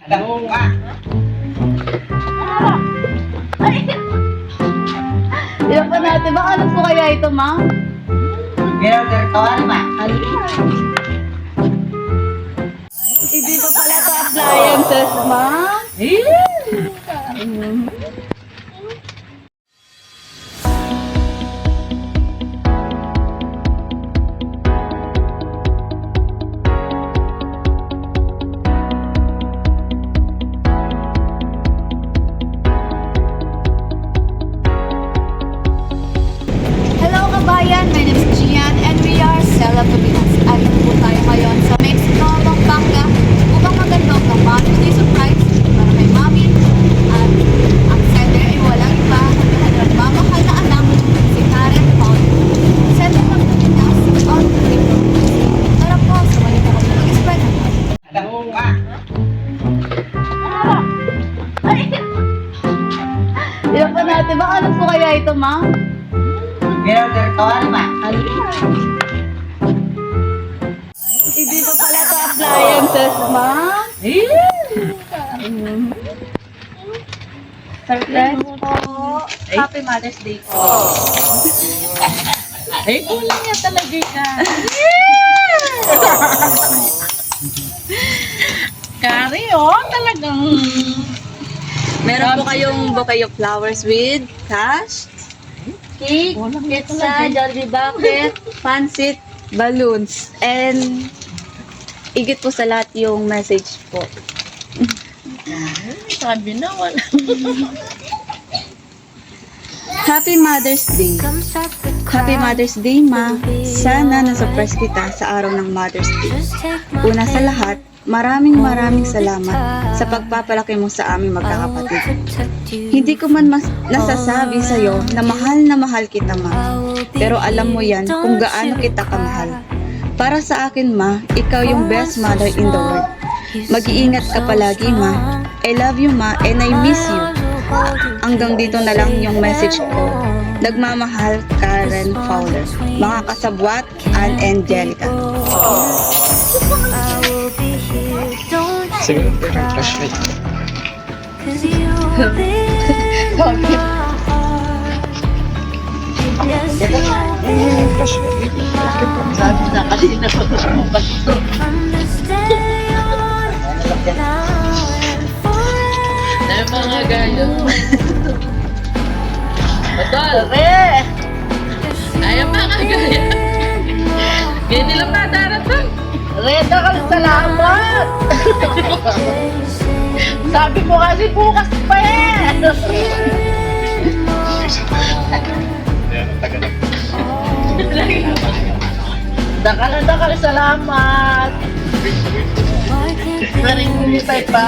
Oo nga. Ilan pa natin? Baka ano po kaya ito, ma'am? Ginagawa ka ba? Hindi pa pala ito appliances, ma'am. Hello kabayan, my name is Gian and we are Stella Pilipinas. At po tayo ngayon sa Mexico, Pampanga upang magandang ng Mother's Day surprise para kay Mami. At ang sender ay walang iba kundi ang nagmamahal na anak si Karen Paul. Sender ng Pilipinas on Twitter. Tara po, sumali po kami mag-spread. Oo nga. Ilan pa natin? Baka ano po kaya ito, ma'am? Ginagawa ka ba? Hindi pa pala ito appliances, ma'am. Surprise po. Happy Mother's Day po. Ay, kulang niya talaga ka. Kari, oh, talagang... Meron po kayong bouquet of flowers with cash, cake, pizza, Jollibee bucket, pancit, balloons, and igit po sa lahat yung message po. Sabi na, wala. Happy Mother's Day. Happy Mother's Day, Ma. Sana na-surprise kita sa araw ng Mother's Day. Una sa lahat, maraming salamat sa pagpapalaki mo sa aming magkakapatid. Hindi ko man nasasabi sa'yo na mahal kita, Ma. Pero alam mo yan kung gaano kita kamahal. Para sa akin, Ma, ikaw yung best mother in the world. Mag-iingat ka palagi, Ma. I love you, Ma, and I miss you. Hanggang dito na lang yung message ko. Nagmamahal, Karen Fowler. Mga kasabwat, Ann Angelica. Sige, parang flashlight. Flashlight. Sabi na kasi na pagkakas. Ay, mga gayo. Batol! Ay, mga gayo. Ganyan nilang madaratan. Reda ka salamat! Sabi mo kasi bukas pa eh! Dakal salamat! Naringulitay pa!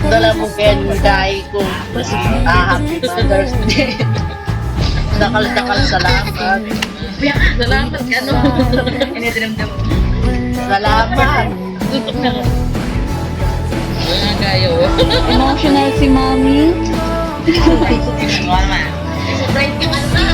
Dala mo kaya yung dahil ko. Happy Mother's Day! Dakal salamat! Salamat ka, no? Salamat! Mga gayo. Emotional si Mommy. Surprise ka man na.